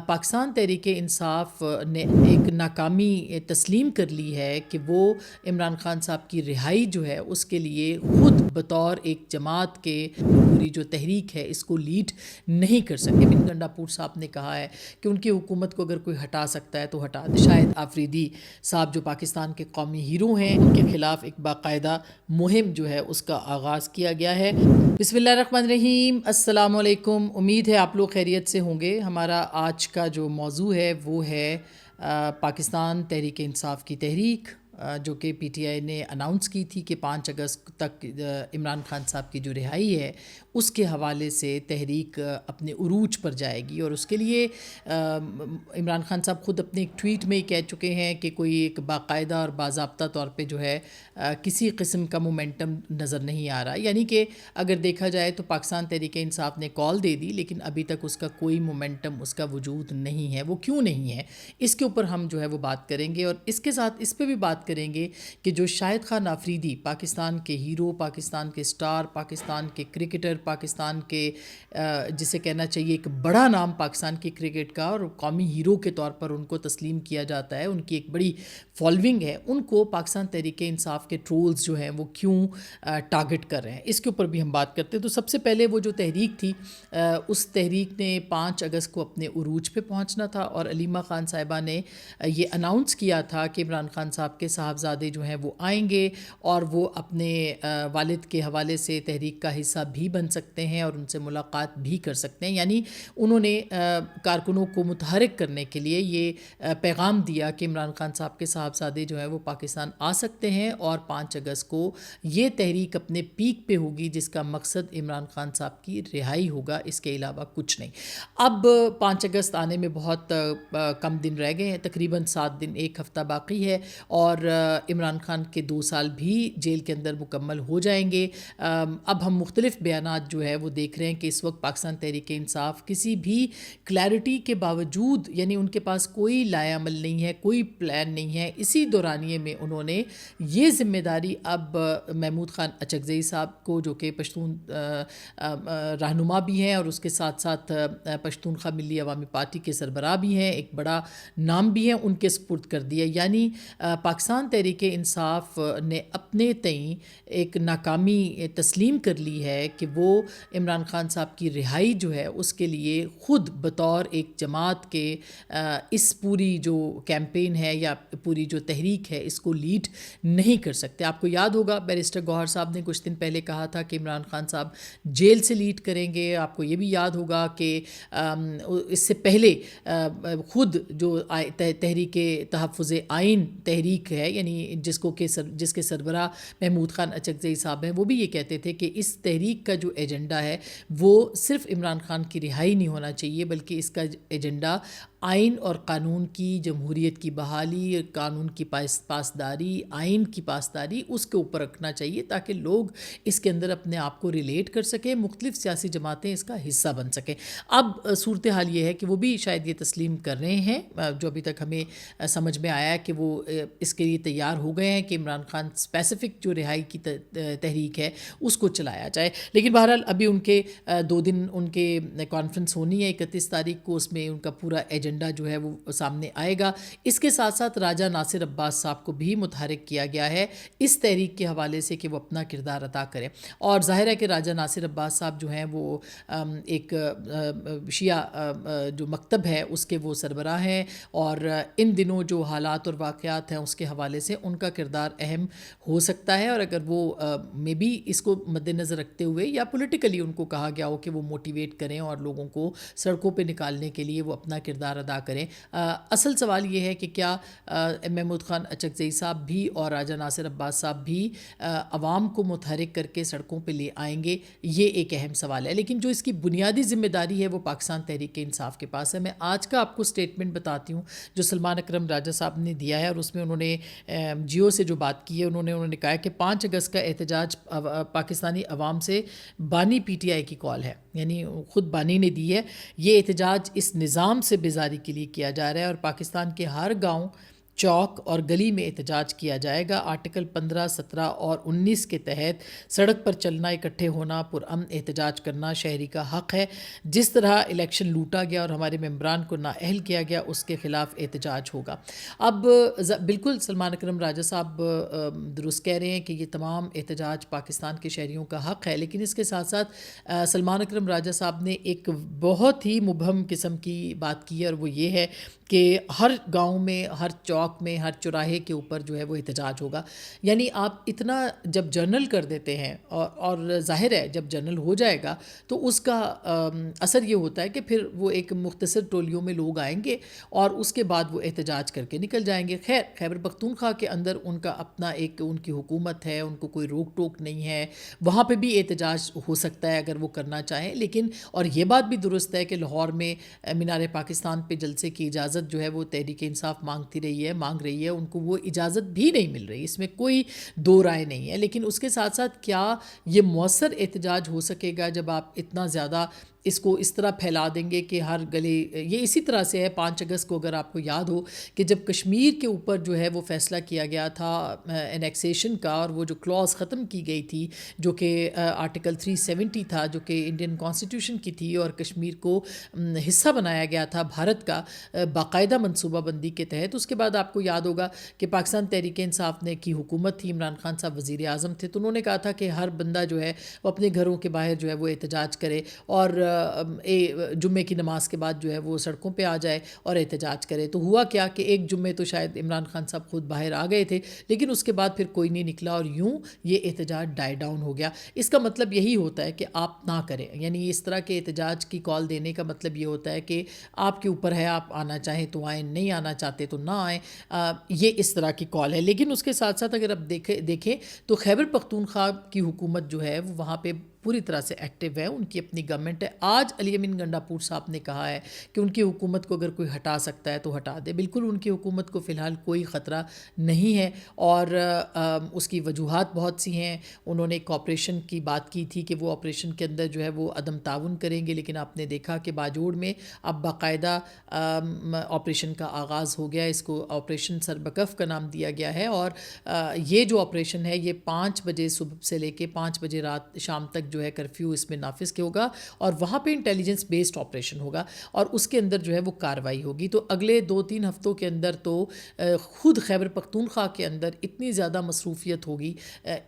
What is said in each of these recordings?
پاکستان تحریک انصاف نے ایک ناکامی تسلیم کر لی ہے کہ وہ عمران خان صاحب کی رہائی جو ہے اس کے لیے خود بطور ایک جماعت کے پوری جو تحریک ہے اس کو لیڈ نہیں کر سکے۔ بن گنڈا پور صاحب نے کہا ہے کہ ان کی حکومت کو اگر کوئی ہٹا سکتا ہے تو ہٹا دے۔ شاہد آفریدی صاحب جو پاکستان کے قومی ہیرو ہیں، ان کے خلاف ایک باقاعدہ مہم جو ہے اس کا آغاز کیا گیا ہے۔ بسم اللہ الرحمن الرحیم، السلام علیکم۔ امید ہے آپ لوگ خیریت سے ہوں گے۔ ہمارا آج کا جو موضوع ہے وہ ہے پاکستان تحریک انصاف کی تحریک، جو کہ پی ٹی آئی نے اناؤنس کی تھی کہ 5 اگست تک عمران خان صاحب کی جو رہائی ہے اس کے حوالے سے تحریک اپنے عروج پر جائے گی، اور اس کے لیے عمران خان صاحب خود اپنے ایک ٹویٹ میں ہی کہہ چکے ہیں کہ کوئی ایک باقاعدہ اور باضابطہ طور پہ جو ہے کسی قسم کا مومنٹم نظر نہیں آ رہا۔ یعنی کہ اگر دیکھا جائے تو پاکستان تحریک انصاف نے کال دے دی، لیکن ابھی تک اس کا کوئی مومنٹم، اس کا وجود نہیں ہے۔ وہ کیوں نہیں ہے، اس کے اوپر ہم جو ہے وہ بات کریں گے، اور اس کے ساتھ اس پہ بھی بات کریں گے کہ جو شاہد خان آفریدی، پاکستان کے ہیرو، پاکستان کے سٹار، پاکستان کے کرکٹر، پاکستان کے جسے کہنا چاہیے ایک بڑا نام پاکستان کی کرکٹ کا، اور قومی ہیرو کے طور پر ان کو تسلیم کیا جاتا ہے، ان کی ایک بڑی فالوئنگ ہے، ان کو پاکستان تحریک انصاف کے ٹرولز جو ہیں وہ کیوں ٹارگٹ کر رہے ہیں، اس کے اوپر بھی ہم بات کرتے ہیں۔ تو سب سے پہلے وہ جو تحریک تھی، اس تحریک نے 5 اگست کو اپنے عروج پہ پہنچنا تھا، اور علیمہ خان صاحبہ نے یہ اناؤنس کیا تھا کہ عمران خان صاحب کے صاحبزادے جو ہیں وہ آئیں گے، اور وہ اپنے والد کے حوالے سے تحریک کا حصہ بھی بن سکتے ہیں اور ان سے ملاقات بھی کر سکتے ہیں۔ یعنی انہوں نے کارکنوں کو متحرک کرنے کے لیے یہ پیغام دیا کہ عمران خان صاحب کے صاحبزادے جو ہیں وہ پاکستان آ سکتے ہیں، اور 5 اگست کو یہ تحریک اپنے پیک پہ ہوگی، جس کا مقصد عمران خان صاحب کی رہائی ہوگا، اس کے علاوہ کچھ نہیں۔ اب 5 اگست آنے میں بہت کم دن رہ گئے ہیں، تقریباً 7 دن، 1 ہفتہ باقی ہے، اور عمران خان کے 2 سال بھی جیل کے اندر مکمل ہو جائیں گے۔ اب ہم مختلف بیانات جو ہے وہ دیکھ رہے ہیں کہ اس وقت پاکستان تحریک انصاف کسی بھی کلیئرٹی کے باوجود، یعنی ان کے پاس کوئی لائے عمل نہیں ہے، کوئی پلان نہیں ہے، اسی دورانیے میں انہوں نے یہ ذمہ داری اب محمود خان اچکزئی صاحب کو، جو کہ پشتون رہنما بھی ہیں اور اس کے ساتھ ساتھ پشتونخوا ملی عوامی پارٹی کے سربراہ بھی ہیں، ایک بڑا نام بھی ہیں، ان کے سپرد کر دیا۔ یعنی پاکستان تحریک انصاف نے اپنے تئیں ایک ناکامی تسلیم کر لی ہے کہ وہ عمران خان صاحب کی رہائی جو ہے اس کے لیے خود بطور ایک جماعت کے اس پوری جو کیمپین ہے یا پوری جو تحریک ہے اس کو لیڈ نہیں کر سکتے۔ آپ کو یاد ہوگا بیرسٹر گوہر صاحب نے کچھ دن پہلے کہا تھا کہ عمران خان صاحب جیل سے لیڈ کریں گے۔ آپ کو یہ بھی یاد ہوگا کہ اس سے پہلے خود جو تحریک تحفظ آئین تحریک ہے، یعنی جس کے سربراہ محمود خان اچکزئی صاحب ہیں، وہ بھی یہ کہتے تھے کہ اس تحریک کا جو ایجنڈا ہے وہ صرف عمران خان کی رہائی نہیں ہونا چاہیے، بلکہ اس کا ایجنڈا آئین اور قانون کی، جمہوریت کی بحالی، قانون کی پاسداری، آئین کی پاسداری، اس کے اوپر رکھنا چاہیے، تاکہ لوگ اس کے اندر اپنے آپ کو ریلیٹ کر سکیں، مختلف سیاسی جماعتیں اس کا حصہ بن سکیں۔ اب صورتحال یہ ہے کہ وہ بھی شاید یہ تسلیم کر رہے ہیں، جو ابھی تک ہمیں سمجھ میں آیا ہے کہ وہ اس کے لیے تیار ہو گئے ہیں کہ عمران خان اسپیسیفک جو رہائی کی تحریک ہے اس کو چلایا جائے۔ لیکن بہرحال ابھی ان کے 2 دن ان کے کانفرنس ہونی ہے، 31 تاریخ کو، اس میں ان کا پورا ایجنڈا جو ہے وہ سامنے آئے گا۔ اس کے ساتھ ساتھ راجہ ناصر عباس صاحب کو بھی متحرک کیا گیا ہے اس تحریک کے حوالے سے کہ وہ اپنا کردار ادا کریں، اور ظاہر ہے کہ راجہ ناصر عباس صاحب جو ہیں وہ ایک شیعہ جو مکتب ہے اس کے وہ سربراہ ہیں، اور ان دنوں جو حالات اور واقعات ہیں اس کے حوالے سے ان کا کردار اہم ہو سکتا ہے، اور اگر وہ میں بھی اس کو مد نظر رکھتے ہوئے یا پولیٹیکلی ان کو کہا گیا ہو کہ وہ موٹیویٹ کریں اور لوگوں کو سڑکوں پہ نکالنے کے لیے وہ اپنا کردار ادا کریں۔ اصل سوال یہ ہے کہ کیا محمود خان اچکزئی صاحب بھی اور راجہ ناصر عباس صاحب بھی عوام کو متحرک کر کے سڑکوں پہ لے آئیں گے؟ یہ ایک اہم سوال ہے، لیکن جو اس کی بنیادی ذمہ داری ہے وہ پاکستان تحریک انصاف کے پاس ہے۔ میں آج کا آپ کو سٹیٹمنٹ بتاتی ہوں جو سلمان اکرم راجہ صاحب نے دیا ہے، اور اس میں انہوں نے جیو سے جو بات کی ہے، انہوں نے کہا کہ 5 اگست کا احتجاج پاکستانی عوام سے بانی پی ٹی آئی کی کال ہے، یعنی خود بانی نے دی ہے۔ یہ احتجاج اس نظام سے بیزاری کے لیے کیا جا رہا ہے، اور پاکستان کے ہر گاؤں چوک اور گلی میں احتجاج کیا جائے گا۔ آرٹیکل 15، 17 اور 19 کے تحت سڑک پر چلنا، اکٹھے ہونا، پرامن احتجاج کرنا شہری کا حق ہے۔ جس طرح الیکشن لوٹا گیا اور ہمارے ممبران کو نااہل کیا گیا، اس کے خلاف احتجاج ہوگا۔ اب بالکل سلمان اکرم راجہ صاحب درست کہہ رہے ہیں کہ یہ تمام احتجاج پاکستان کے شہریوں کا حق ہے، لیکن اس کے ساتھ ساتھ سلمان اکرم راجہ صاحب نے ایک بہت ہی مبہم قسم کی بات کی ہے، اور وہ یہ ہے کہ ہر گاؤں میں، ہر چوک میں، ہر چوراہے کے اوپر جو ہے وہ احتجاج ہوگا۔ یعنی آپ اتنا جب جرنل کر دیتے ہیں، اور ظاہر ہے جب جرنل ہو جائے گا تو اس کا اثر یہ ہوتا ہے کہ پھر وہ ایک مختصر ٹولیوں میں لوگ آئیں گے اور اس کے بعد وہ احتجاج کر کے نکل جائیں گے۔ خیر، خیبر پختونخوا کے اندر ان کا اپنا ایک ان کی حکومت ہے، ان کو کوئی روک ٹوک نہیں ہے، وہاں پہ بھی احتجاج ہو سکتا ہے اگر وہ کرنا چاہیں، لیکن اور یہ بات بھی درست ہے کہ لاہور میں مینار پاکستان پہ جلسے کی اجازت جو ہے وہ تحریک انصاف مانگ رہی ہے، ان کو وہ اجازت بھی نہیں مل رہی، اس میں کوئی دو رائے نہیں ہے۔ لیکن اس کے ساتھ ساتھ کیا یہ مؤثر احتجاج ہو سکے گا جب آپ اتنا زیادہ اس کو اس طرح پھیلا دیں گے کہ ہر گلے، یہ اسی طرح سے ہے 5 اگست کو اگر آپ کو یاد ہو کہ جب کشمیر کے اوپر جو ہے وہ فیصلہ کیا گیا تھا انیکسیشن کا، اور وہ جو کلوز ختم کی گئی تھی جو کہ آرٹیکل 370 تھا، جو کہ انڈین کانسٹیٹیوشن کی تھی، اور کشمیر کو حصہ بنایا گیا تھا بھارت کا باقاعدہ منصوبہ بندی کے تحت۔ اس کے بعد آپ کو یاد ہوگا کہ پاکستان تحریک انصاف نے کی حکومت تھی، عمران خان صاحب وزیر اعظم تھے، تو انہوں نے کہا تھا کہ ہر بندہ جو ہے وہ اپنے گھروں کے باہر جو ہے وہ احتجاج کرے، اور جمعے کی نماز کے بعد جو ہے وہ سڑکوں پہ آ جائے اور احتجاج کرے۔ تو ہوا کیا کہ ایک جمعے تو شاید عمران خان صاحب خود باہر آ گئے تھے، لیکن اس کے بعد پھر کوئی نہیں نکلا، اور یوں یہ احتجاج ڈائی ڈاؤن ہو گیا۔ اس کا مطلب یہی ہوتا ہے کہ آپ نہ کریں، یعنی اس طرح کے احتجاج کی کال دینے کا مطلب یہ ہوتا ہے کہ آپ کے اوپر ہے، آپ آنا چاہیں تو آئیں، نہیں آنا چاہتے تو نہ آئیں، یہ اس طرح کی کال ہے۔ لیکن اس کے ساتھ ساتھ اگر آپ دیکھیں تو خیبر پختونخوا کی حکومت جو ہے وہ وہاں پہ پوری طرح سے ایکٹیو ہے، ان کی اپنی گورنمنٹ ہے۔ آج علی امین گنڈاپور صاحب نے کہا ہے کہ ان کی حکومت کو اگر کوئی ہٹا سکتا ہے تو ہٹا دے۔ بالکل ان کی حکومت کو فی الحال کوئی خطرہ نہیں ہے، اور اس کی وجوہات بہت سی ہیں۔ انہوں نے ایک آپریشن کی بات کی تھی کہ وہ آپریشن کے اندر جو ہے وہ عدم تعاون کریں گے، لیکن آپ نے دیکھا کہ باجوڑ میں اب باقاعدہ آپریشن کا آغاز ہو گیا، اس کو آپریشن سربکف کا نام دیا گیا ہے، اور یہ جو آپریشن ہے یہ 5 بجے صبح سے لے کے 5 بجے رات شام تک جو ہے کرفیو اس میں نافذ کے ہوگا، اور وہاں پہ انٹیلیجنس بیسڈ آپریشن ہوگا، اور اس کے اندر جو ہے وہ کارروائی ہوگی۔ تو اگلے 2-3 ہفتوں کے اندر تو خود خیبر پختونخوا کے اندر اتنی زیادہ مصروفیت ہوگی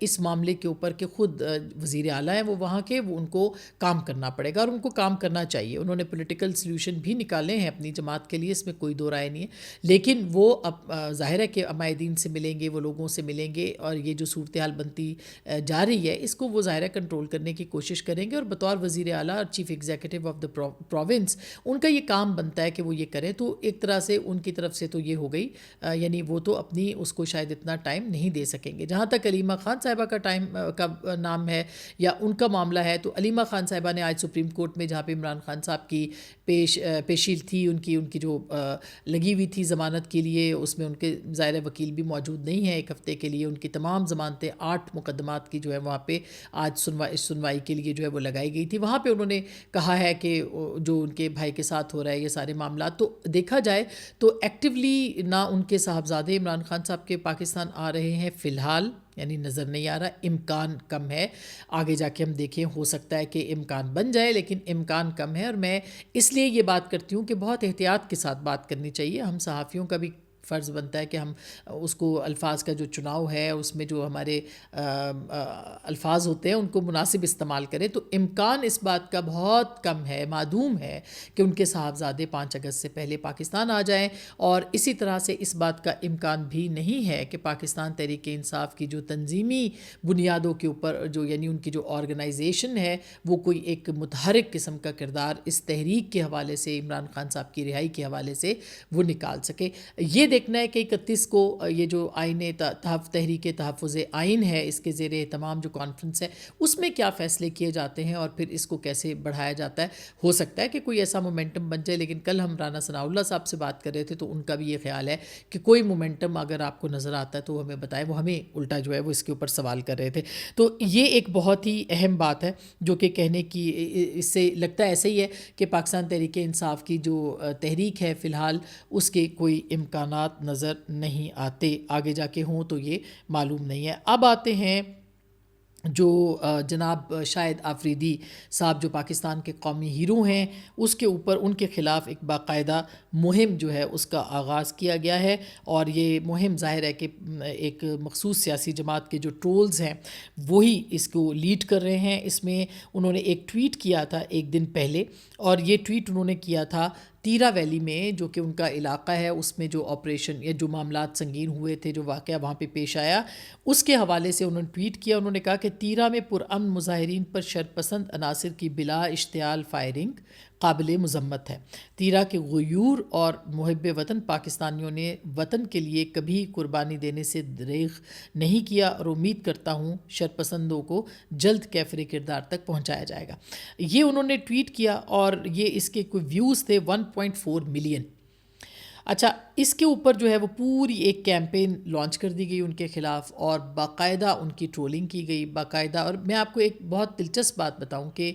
اس معاملے کے اوپر کہ خود وزیر اعلیٰ ہیں وہ وہاں کے، وہ ان کو کام کرنا پڑے گا، اور ان کو کام کرنا چاہیے۔ انہوں نے پولیٹیکل سلیوشن بھی نکالے ہیں اپنی جماعت کے لیے، اس میں کوئی دو رائے نہیں ہے، لیکن وہ اب ظاہر ہے کہ عمائدین سے ملیں گے، وہ لوگوں سے ملیں گے، اور یہ جو صورتحال بنتی جا رہی ہے اس کو وہ ظاہر ہے کنٹرول کرنے کی کوشش کریں گے، اور بطور وزیر اعلیٰ اور chief executive of the province ان کا یہ کام بنتا ہے کہ وہ یہ کریں۔ تو ایک طرح سے ان کی طرف سے تو یہ ہو گئی، یعنی وہ تو اپنی اس کو شاید اتنا ٹائم نہیں دے سکیں گے۔ جہاں تک علیمہ خان صاحبہ کا نام ہے یا ان کا معاملہ ہے، تو علیمہ خان صاحبہ نے آج سپریم کورٹ میں، جہاں پہ عمران خان صاحب کی پیشی تھی، ان کی جو لگی ہوئی تھی ضمانت کے لیے، اس میں ان کے ظاہر وکیل بھی موجود نہیں ہے ایک ہفتے کے لیے، ان کی تمام ضمانتیں 8 مقدمات کی جو ہے وہاں پہ آج سنوائی کے لیے جو ہے وہ لگائی گئی تھی۔ وہاں پہ انہوں نے کہا ہے کہ جو ان کے بھائی کے ساتھ ہو رہا ہے یہ سارے معاملات، تو دیکھا جائے تو ایکٹیولی نہ ان کے صاحبزادے عمران خان صاحب کے پاکستان آ رہے ہیں فی الحال، یعنی نظر نہیں آ رہا، امکان کم ہے، آگے جا کے ہم دیکھیں ہو سکتا ہے کہ امکان بن جائے، لیکن امکان کم ہے۔ اور میں اس لیے یہ بات کرتی ہوں کہ بہت احتیاط کے ساتھ بات کرنی چاہیے، ہم صحافیوں کا بھی فرض بنتا ہے کہ ہم اس کو الفاظ کا جو چناؤ ہے اس میں جو ہمارے الفاظ ہوتے ہیں ان کو مناسب استعمال کریں۔ تو امکان اس بات کا بہت کم ہے، معدوم ہے کہ ان کے صاحبزادے 5 اگست سے پہلے پاکستان آ جائیں، اور اسی طرح سے اس بات کا امکان بھی نہیں ہے کہ پاکستان تحریک انصاف کی جو تنظیمی بنیادوں کے اوپر جو یعنی ان کی جو آرگنائزیشن ہے وہ کوئی ایک متحرک قسم کا کردار اس تحریک کے حوالے سے، عمران خان صاحب کی رہائی کے حوالے سے وہ نکال سکے۔ یہ دیکھنا ہے کہ 31 کو یہ جو آئین تحریک تحفظ آئین ہے، اس کے زیر اہتمام جو کانفرنس ہے اس میں کیا فیصلے کیے جاتے ہیں اور پھر اس کو کیسے بڑھایا جاتا ہے۔ ہو سکتا ہے کہ کوئی ایسا مومنٹم بن جائے، لیکن کل ہم رانا ثناء اللہ صاحب سے بات کر رہے تھے تو ان کا بھی یہ خیال ہے کہ کوئی مومنٹم اگر آپ کو نظر آتا ہے تو وہ ہمیں بتائیں، وہ ہمیں الٹا جو ہے وہ اس کے اوپر سوال کر رہے تھے۔ تو یہ ایک بہت ہی اہم بات ہے جو کہ کہنے کی، اس سے لگتا ہے ایسا ہی ہے کہ پاکستان تحریک انصاف کی جو تحریک ہے فی الحال اس کے کوئی امکانات معاملات نظر نہیں آتے، آگے جا کے ہوں تو یہ معلوم نہیں ہے۔ اب آتے ہیں جو جناب شاہد آفریدی صاحب جو پاکستان کے قومی ہیرو ہیں، اس کے اوپر ان کے خلاف ایک باقاعدہ مہم جو ہے اس کا آغاز کیا گیا ہے، اور یہ مہم ظاہر ہے کہ ایک مخصوص سیاسی جماعت کے جو ٹرولز ہیں وہی اس کو لیڈ کر رہے ہیں۔ اس میں انہوں نے ایک ٹویٹ کیا تھا ایک دن پہلے، اور یہ ٹویٹ انہوں نے کیا تھا تیرا ویلی میں، جو کہ ان کا علاقہ ہے، اس میں جو آپریشن یا جو معاملات سنگین ہوئے تھے، جو واقعہ وہاں پہ پیش آیا، اس کے حوالے سے انہوں نے ٹویٹ کیا۔ انہوں نے کہا کہ تیرا میں پرامن مظاہرین پر شرپسند عناصر کی بلا اشتعال فائرنگ قابل مذمت ہے۔ تیرا کے غیور اور محب وطن پاکستانیوں نے وطن کے لیے کبھی قربانی دینے سے دریغ نہیں کیا، اور امید کرتا ہوں شرپسندوں کو جلد کیفر کردار تک پہنچایا جائے گا۔ یہ انہوں نے ٹویٹ کیا، اور یہ اس کے کوئی ویوز تھے 1.4 ملین۔ اچھا، اس کے اوپر جو ہے وہ پوری ایک کیمپین لانچ کر دی گئی ان کے خلاف، اور باقاعدہ ان کی ٹرولنگ کی گئی باقاعدہ۔ اور میں آپ کو ایک بہت دلچسپ بات بتاؤں کہ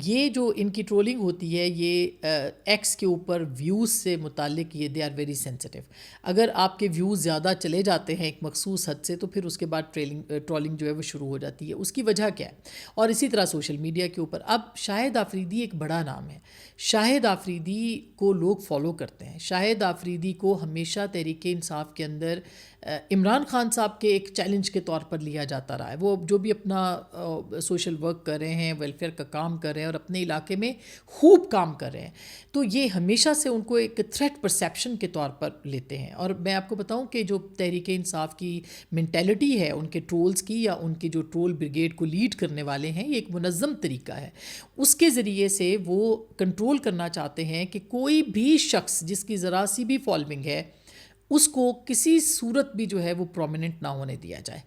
یہ جو ان کی ٹرولنگ ہوتی ہے، یہ ایکس کے اوپر ویوز سے متعلق یہ دے آر ویری سینسٹیو۔ اگر آپ کے ویوز زیادہ چلے جاتے ہیں ایک مخصوص حد سے، تو پھر اس کے بعد ٹرولنگ جو ہے وہ شروع ہو جاتی ہے۔ اس کی وجہ کیا ہے؟ اور اسی طرح سوشل میڈیا کے اوپر اب شاہد آفریدی ایک بڑا نام ہے، شاہد آفریدی کو لوگ فالو کرتے ہیں۔ شاہد آفریدی کو ہمیشہ تحریک انصاف کے اندر عمران خان صاحب کے ایک چیلنج کے طور پر لیا جاتا رہا ہے۔ وہ جو بھی اپنا سوشل ورک کر رہے ہیں، ویلفیئر کا کام کر رہے ہیں، اور اپنے علاقے میں خوب کام کر رہے ہیں، تو یہ ہمیشہ سے ان کو ایک تھریٹ پرسیپشن کے طور پر لیتے ہیں۔ اور میں آپ کو بتاؤں کہ جو تحریک انصاف کی مینٹیلٹی ہے ان کے ٹرولز کی، یا ان کی جو ٹرول بریگیڈ کو لیڈ کرنے والے ہیں، یہ ایک منظم طریقہ ہے۔ اس کے ذریعے سے وہ کنٹرول کرنا چاہتے ہیں کہ کوئی بھی شخص جس کی ذرا سی بھی فالوئنگ ہے، اس کو کسی صورت بھی جو ہے وہ پرومیننٹ نہ ہونے دیا جائے،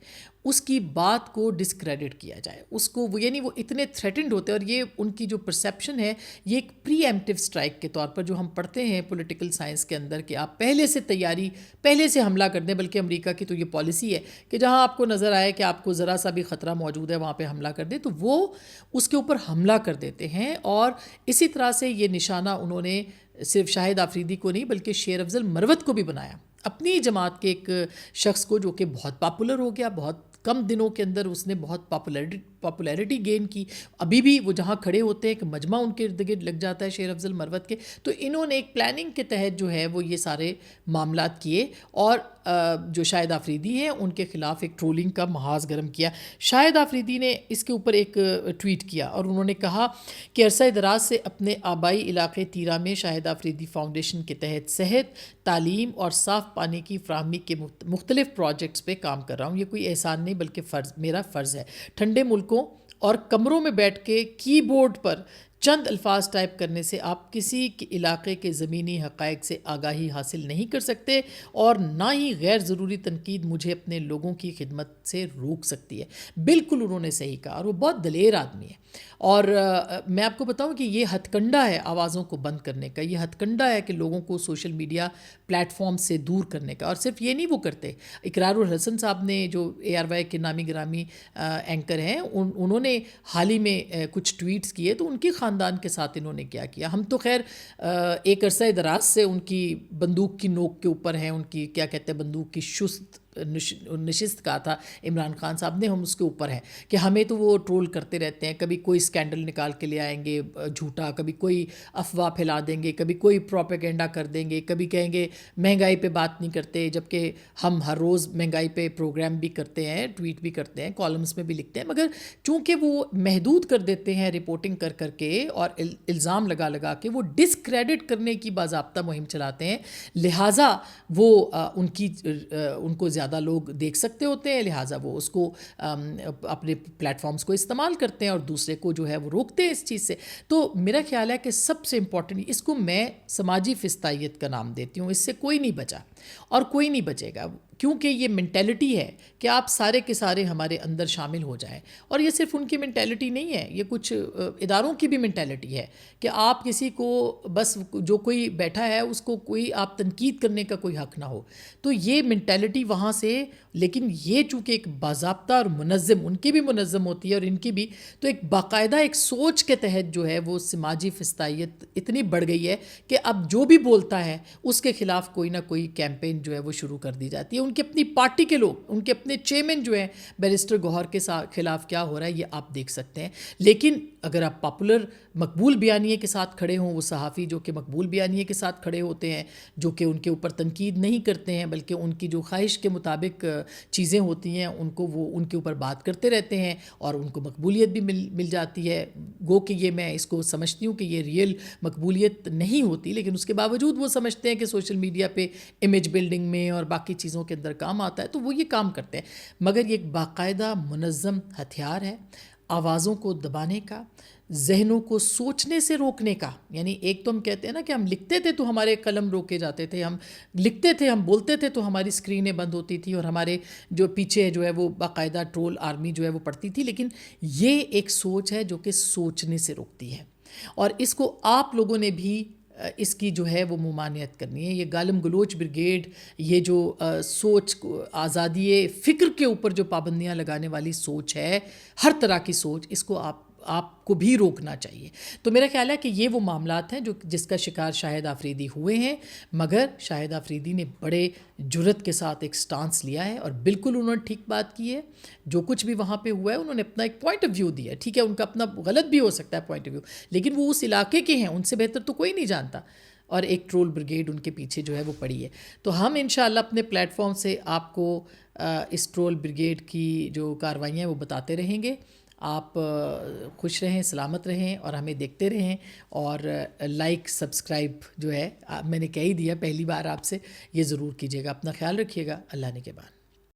اس کی بات کو ڈسکریڈٹ کیا جائے، اس کو یعنی وہ اتنے تھریٹنڈ ہوتے ہیں۔ اور یہ ان کی جو پرسیپشن ہے، یہ ایک پری ایمپٹیو اسٹرائک کے طور پر جو ہم پڑھتے ہیں پولیٹیکل سائنس کے اندر، کہ آپ پہلے سے تیاری، پہلے سے حملہ کر دیں۔ بلکہ امریکہ کی تو یہ پالیسی ہے کہ جہاں آپ کو نظر آئے کہ آپ کو ذرا سا بھی خطرہ موجود ہے، وہاں پہ حملہ کر دیں، تو وہ اس کے اوپر حملہ کر دیتے ہیں۔ اور اسی طرح سے یہ نشانہ انہوں نے صرف شاہد آفریدی کو نہیں بلکہ شیر افضل مروت کو بھی بنایا، اپنی جماعت کے ایک شخص کو، جو کہ بہت پاپولر ہو گیا، بہت کم دنوں کے اندر اس نے بہت پاپولیرٹی گین کی۔ ابھی بھی وہ جہاں کھڑے ہوتے ہیں کہ مجمع ان کے ارد گرد لگ جاتا ہے شیر افضل مروت کے۔ تو انہوں نے ایک پلاننگ کے تحت جو ہے وہ یہ سارے معاملات کیے، اور جو شاہد آفریدی ہیں ان کے خلاف ایک ٹرولنگ کا محاذ گرم کیا۔ شاہد آفریدی نے اس کے اوپر ایک ٹویٹ کیا، اور انہوں نے کہا کہ عرصہ دراز سے اپنے آبائی علاقے تیرا میں شاہد آفریدی فاؤنڈیشن کے تحت صحت، تعلیم اور صاف پانی کی فراہمی کے مختلف پروجیکٹس پہ کام کر رہا ہوں۔ یہ کوئی احسان نہیں بلکہ میرا فرض ہے۔ ٹھنڈے ملکوں اور کمروں میں بیٹھ کے کی بورڈ پر چند الفاظ ٹائپ کرنے سے آپ کسی علاقے کے زمینی حقائق سے آگاہی حاصل نہیں کر سکتے، اور نہ ہی غیر ضروری تنقید مجھے اپنے لوگوں کی خدمت سے روک سکتی ہے۔ بالکل انہوں نے صحیح کہا، اور وہ بہت دلیر آدمی ہے۔ اور میں آپ کو بتاؤں کہ یہ ہتھ کنڈا ہے آوازوں کو بند کرنے کا، یہ ہتھ کنڈا ہے کہ لوگوں کو سوشل میڈیا پلیٹ فارم سے دور کرنے کا۔ اور صرف یہ نہیں وہ کرتے، اقرار الحسن صاحب نے جو ARY کے نامی گرامی اینکر ہیں، انہوں نے حال ہی میں کچھ ٹویٹس کیے، تو ان کی خاندان کے ساتھ انہوں نے کیا کیا۔ ہم تو خیر ایک عرصہ دراز سے ان کی بندوق کی نوک کے اوپر ہیں، ان کی کیا کہتے ہیں بندوق کی نشست کہا تھا عمران خان صاحب نے، ہم اس کے اوپر ہیں کہ ہمیں تو وہ ٹرول کرتے رہتے ہیں، کبھی کوئی سکینڈل نکال کے لے آئیں گے جھوٹا، کبھی کوئی افواہ پھیلا دیں گے، کبھی کوئی پروپیگنڈا کر دیں گے، کبھی کہیں گے مہنگائی پہ بات نہیں کرتے، جبکہ ہم ہر روز مہنگائی پہ پروگرام بھی کرتے ہیں، ٹویٹ بھی کرتے ہیں، کالمز میں بھی لکھتے ہیں، مگر چونکہ وہ محدود کر دیتے ہیں رپورٹنگ کر کر کے اور الزام لگا لگا کے، وہ ڈسکریڈٹ کرنے کی باضابطہ مہم چلاتے ہیں، لہٰذا وہ ان کو زیادہ لوگ دیکھ سکتے ہوتے ہیں، لہٰذا وہ اس کو اپنے پلیٹ فارمز کو استعمال کرتے ہیں، اور دوسرے کو جو ہے وہ روکتے ہیں اس چیز سے۔ تو میرا خیال ہے کہ سب سے امپورٹنٹ، اس کو میں سماجی فسطائیت کا نام دیتی ہوں، اس سے کوئی نہیں بچا اور کوئی نہیں بچے گا، کیونکہ یہ مینٹیلٹی ہے کہ آپ سارے کے سارے ہمارے اندر شامل ہو جائیں. اور یہ صرف ان کی مینٹیلٹی نہیں ہے, یہ کچھ اداروں کی بھی مینٹیلٹی ہے کہ آپ کسی کو بس جو کوئی بیٹھا ہے اس کو کوئی آپ تنقید کرنے کا کوئی حق نہ ہو. تو یہ مینٹیلٹی وہاں سے, لیکن یہ چونکہ ایک باضابطہ اور منظم, ان کی بھی منظم ہوتی ہے اور ان کی بھی, تو ایک باقاعدہ ایک سوچ کے تحت جو ہے وہ سماجی فسطائیت اتنی بڑھ گئی ہے کہ اب جو بھی بولتا ہے اس کے خلاف کوئی نہ کوئی کیمپین جو ہے وہ شروع کر دی جاتی ہے. ان کی اپنی پارٹی کے لوگ, ان کے اپنے چیئرمین جو ہیں بیرسٹر گوہر کے خلاف کیا ہو رہا ہے یہ آپ دیکھ سکتے ہیں. لیکن اگر آپ پاپولر مقبول بیانیے کے ساتھ کھڑے ہوں, وہ صحافی جو کہ مقبول بیانیے کے ساتھ کھڑے ہوتے ہیں, جو کہ ان کے اوپر تنقید نہیں کرتے ہیں بلکہ ان کی جو خواہش کے مطابق چیزیں ہوتی ہیں ان کو وہ ان کے اوپر بات کرتے رہتے ہیں اور ان کو مقبولیت بھی مل جاتی ہے. گو کہ یہ میں اس کو سمجھتی ہوں کہ یہ ریئل مقبولیت نہیں ہوتی, لیکن اس کے باوجود وہ سمجھتے ہیں کہ سوشل میڈیا پہ امیج بلڈنگ میں اور باقی چیزوں کے اندر کام آتا ہے تو وہ یہ کام کرتے ہیں. مگر یہ ایک باقاعدہ منظم ہتھیار ہے آوازوں کو دبانے کا, ذہنوں کو سوچنے سے روکنے کا. یعنی ایک تو ہم کہتے ہیں نا کہ ہم لکھتے تھے تو ہمارے قلم روکے جاتے تھے, ہم لکھتے تھے, ہم بولتے تھے تو ہماری اسکرینیں بند ہوتی تھی اور ہمارے جو پیچھے جو ہے وہ باقاعدہ ٹرول آرمی جو ہے وہ پڑتی تھی. لیکن یہ ایک سوچ ہے جو کہ سوچنے سے روکتی ہے, اور اس کو آپ لوگوں نے بھی اس کی جو ہے وہ ممانعت کرنی ہے. یہ گالم گلوچ بریگیڈ, یہ جو سوچ آزادی فکر کے اوپر جو پابندیاں لگانے والی سوچ ہے, ہر طرح کی سوچ, اس کو آپ کو بھی روکنا چاہیے. تو میرا خیال ہے کہ یہ وہ معاملات ہیں جس کا شکار شاہد آفریدی ہوئے ہیں, مگر شاہد آفریدی نے بڑے جرت کے ساتھ ایک سٹانس لیا ہے اور بالکل انہوں نے ٹھیک بات کی ہے. جو کچھ بھی وہاں پہ ہوا ہے انہوں نے اپنا ایک پوائنٹ آف ویو دیا ہے, ٹھیک ہے ان کا اپنا غلط بھی ہو سکتا ہے پوائنٹ آف ویو, لیکن وہ اس علاقے کے ہیں, ان سے بہتر تو کوئی نہیں جانتا, اور ایک ٹرول بریگیڈ ان کے پیچھے جو ہے وہ پڑی ہے. تو ہم انشاءاللہ اپنے پلیٹ فارم سے آپ کو اس ٹرول بریگیڈ کی جو کارروائیاں ہیں وہ بتاتے رہیں گے. آپ خوش رہیں, سلامت رہیں اور ہمیں دیکھتے رہیں, اور لائک سبسکرائب جو ہے میں نے کہہ ہی دیا پہلی بار آپ سے, یہ ضرور کیجیے گا. اپنا خیال رکھیے گا. اللہ نگہبان.